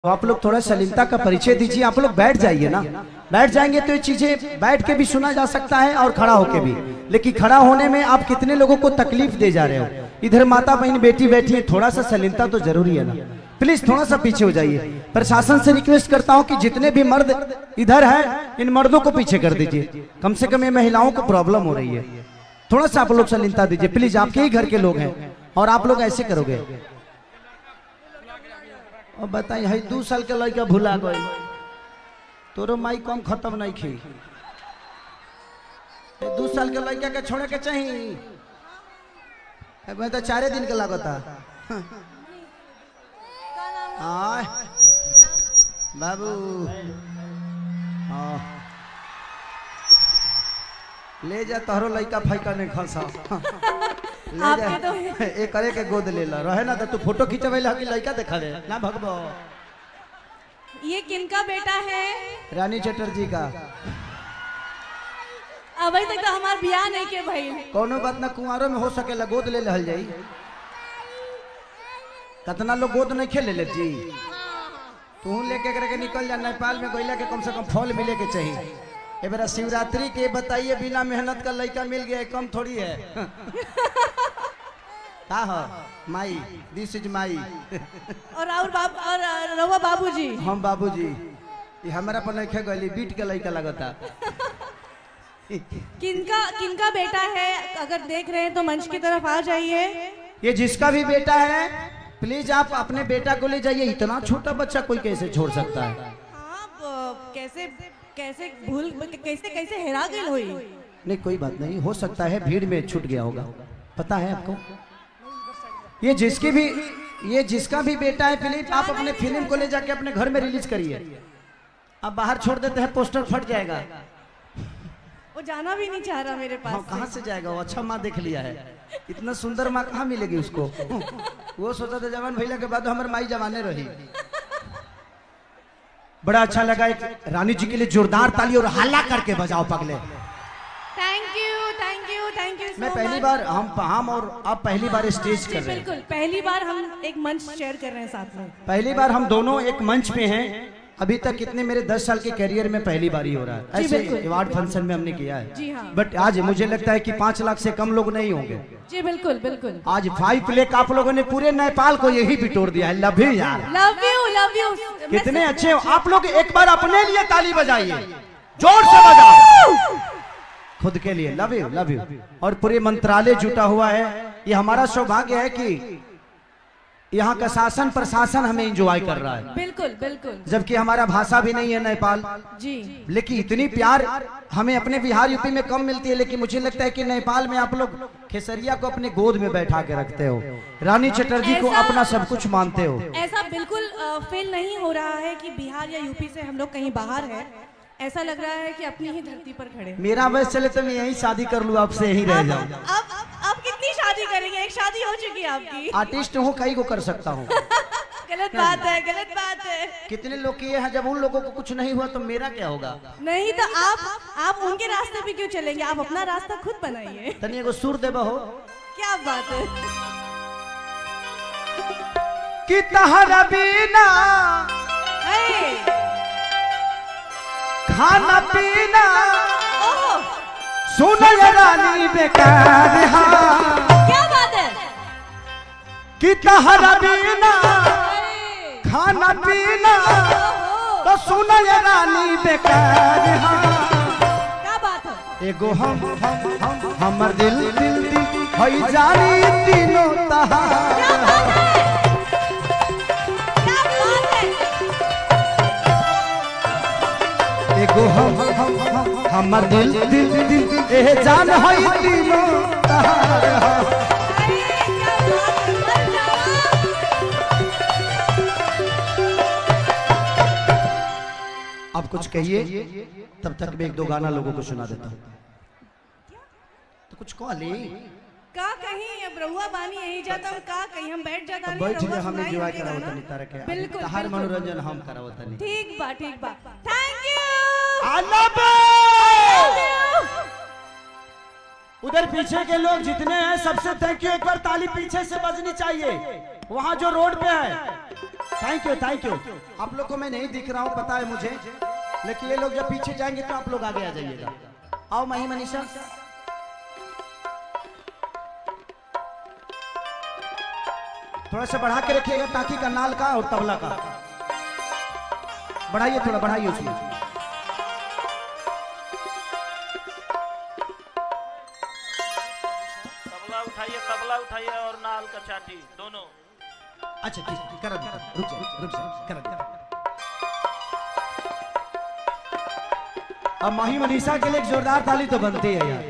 तो आप लोग थोड़ा शालीनता का परिचय दीजिए। आप लोग बैठ जाइए ना, बैठ जाएंगे तो ये चीजें बैठ के भी सुना जा सकता है और खड़ा होके भी। लेकिन खड़ा होने में आप कितने लोगों को तकलीफ दे जा रहे हो। इधर माता बहन बेटी बैठी है, थोड़ा सा शालीनता तो जरूरी है ना। प्लीज थोड़ा सा पीछे हो जाइए। प्रशासन से रिक्वेस्ट करता हूँ कि जितने भी मर्द इधर हैं इन मर्दों को पीछे कर दीजिए। कम से कम ये महिलाओं को प्रॉब्लम हो रही है। थोड़ा सा आप लोग शालीनता दीजिए प्लीज। आपके ही घर के लोग हैं और आप लोग ऐसे करोगे। और बताइए है 2 साल के लड़का भुला गई, तोरो माई कम खत्म नहीं खी। 2 साल के लड़का के छोड़े के चाहिए, मैं तो 4 दिन के लागता। बाबू ले जा, तोहरो लड़का फाइका नहीं खसा। ले जा तो एक करे के गोद ले ला रहे ना तो तू फोटो खिंचवे लगी लड़का देखा दे ना भगबो। ये किनका बेटा है? रानी चटर्जी का। अभी तक तो हमार बियाह नहीं के भाई। कोनो बात ना, कुंवारों में हो सके गोद ले लहल जाई। कितना लोग गोद नहीं खेले ले जी। तू लेके करके निकल जा। नेपाल में गोइला के कम से कम फल मिले के चाहिए। ए बेरा शिवरात्रि के बताइए बिना मेहनत का लड़का मिल गया, कम थोड़ी है। का हो माई, दिस इज माई। और रवा बाबूजी। हम बाबूजी ये हमारा पर नहीं गली बीट के लड़का लगता। किनका बेटा है? अगर देख रहे हैं तो मंच की तरफ आ जाइए। ये जिसका भी बेटा है प्लीज आप अपने बेटा को ले जाइए। इतना छोटा बच्चा कोई कैसे छोड़ सकता है? हाँ, कैसे भूल कैसे हेरा गई हुई। नहीं कोई बात नहीं, हो सकता है भीड़ में छूट गया होगा। पता है आपको ये जिसका भी बेटा है प्लीज आप अपने फिल्म को ले जाके अपने घर में रिलीज करिए। आप बाहर छोड़ देते हैं पोस्टर फट जाएगा। वो जाना भी नहीं चाह रहा मेरे पास। हाँ, कहाँ से जाएगा वो? अच्छा माँ देख लिया है, इतना सुंदर माँ कहाँ मिलेगी उसको। वो सोचा था जवान भैया के बाद हमारे माई जवाने रही। बड़ा अच्छा लगा। एक रानी जी के लिए जोरदार ताली और हल्ला करके बजाओ पगले। Thank you. मैं पहली बार हम और आप पहली बार स्टेज कर रहे हैं। बिल्कुल पहली बार हम एक मंच शेयर कर रहे हैं साथ में। पहली बार हम दोनों एक मंच पे हैं। अभी तक कितने मेरे 10 साल के करियर में पहली बार ही हो रहा है। ऐसे अवार्ड फंक्शन में हमने किया है जी हाँ। बट आज मुझे लगता है कि 5 लाख से कम लोग नहीं होंगे जी। बिल्कुल आज 5 लाख आप लोगों ने पूरे नेपाल को यही बिटोर दिया है। लव यू यार, लव यू। कितने अच्छे हो आप लोग। एक बार अपने लिए ताली बजाइए, जोर से बजाओ खुद के लिए। Love you. और पूरे मंत्रालय जुटा हुआ है। ये हमारा सौभाग्य है कि यहाँ का शासन प्रशासन हमें एंजॉय कर रहा है। बिल्कुल। जबकि हमारा भाषा भी नहीं है नेपाल जी, लेकिन इतनी प्यार हमें अपने बिहार यूपी में कम मिलती है। लेकिन मुझे लगता है कि नेपाल में आप लोग खेसरिया को अपने गोद में बैठा के रखते हो, रानी चटर्जी को अपना सब कुछ मानते हो। ऐसा बिल्कुल फील नहीं हो रहा है कि बिहार या यूपी से हम लोग कहीं बाहर है। ऐसा लग रहा है कि अपनी ही धरती पर खड़े। मेरा वयस चले तो मैं यही शादी कर लूँ, आपसे यही रह जाऊँ। अब कितनी शादी करेंगे? एक शादी हो चुकी है आपकी। आर्टिस्ट हूँ, कई को कर सकता हूँ। गलत बात है। कितने लोग किए हैं, जब उन लोगों को कुछ नहीं हुआ तो मेरा क्या होगा? नहीं तो आप उनके रास्ते पे क्यों चलेंगे? आप अपना रास्ता खुद बनाइए। तनी एगो सुर देबा हो। क्या बात है कि तहरा बिना खाना पीना सुन रानी बेकार। क्या बात है कि तहरा बिना खाना पीना तो सुन रानी बेकार। क्या बात है? एगो हमर दिल हई जानी तीनों तहार। एगो हमर दिल ए जान हई तीनों तहार। अब कुछ कहिए, तब तक मैं 1-2 गाना लोगों को सुना देता हूँ। तो कुछ कॉल का कहीं अब रहुआ बानी यही जाता हूँ का कहीं हम बैठ जाता नहीं। बैठ जा, हम एंजॉय करावत नहीं तारे के। बिल्कुल हर मनोरंजन हम करावत नहीं। ठीक बा। Thank you. उधर पीछे के लोग जितने हैं सबसे थैंक यू। एक बार ताली पीछे से बजनी चाहिए। वहां जो रोड पे है थैंक यू। आप लोग को मैं नहीं दिख रहा हूँ, पता है मुझे, लेकिन ये लोग जब पीछे जाएंगे तो आप लोग आगे आ जाइएगा। आओ माही मनीषा। थोड़ा सा बढ़ा के रखिएगा टाकी का, नाल का और तबला का बढ़ाइए, थोड़ा बढ़ाइए उसमें। तबला उठाइए और नाल का चाटी दोनों। अच्छा ठीक, कर रुक जा, कर। अब माही मनीषा के लिए एक जोरदार ताली तो बनती है यार।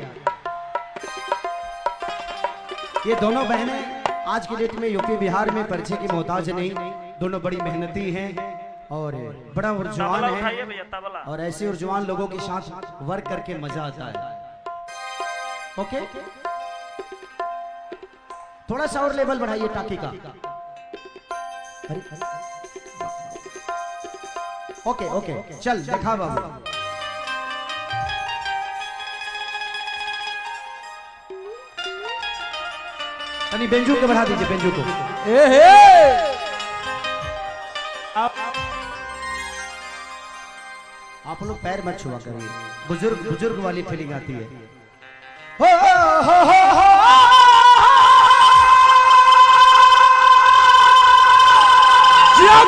ये दोनों बहनें आज की डेट में यूपी बिहार में परिचय की मोहताज नहीं, दोनों बड़ी मेहनती हैं और बड़ा उर्जवान है, और ऐसे उर्जवान लोगों के साथ वर्क करके मजा आता है। ओके, थोड़ा सा और लेवल बढ़ाइए टाकी का। ओके, चल देखा बाबू। तनी बेंजू के बढ़ा दीजिए, बेंजू को। आप लोग पैर मत छुआ करिए, बुजुर्ग वाली फीलिंग आती है। हो जिया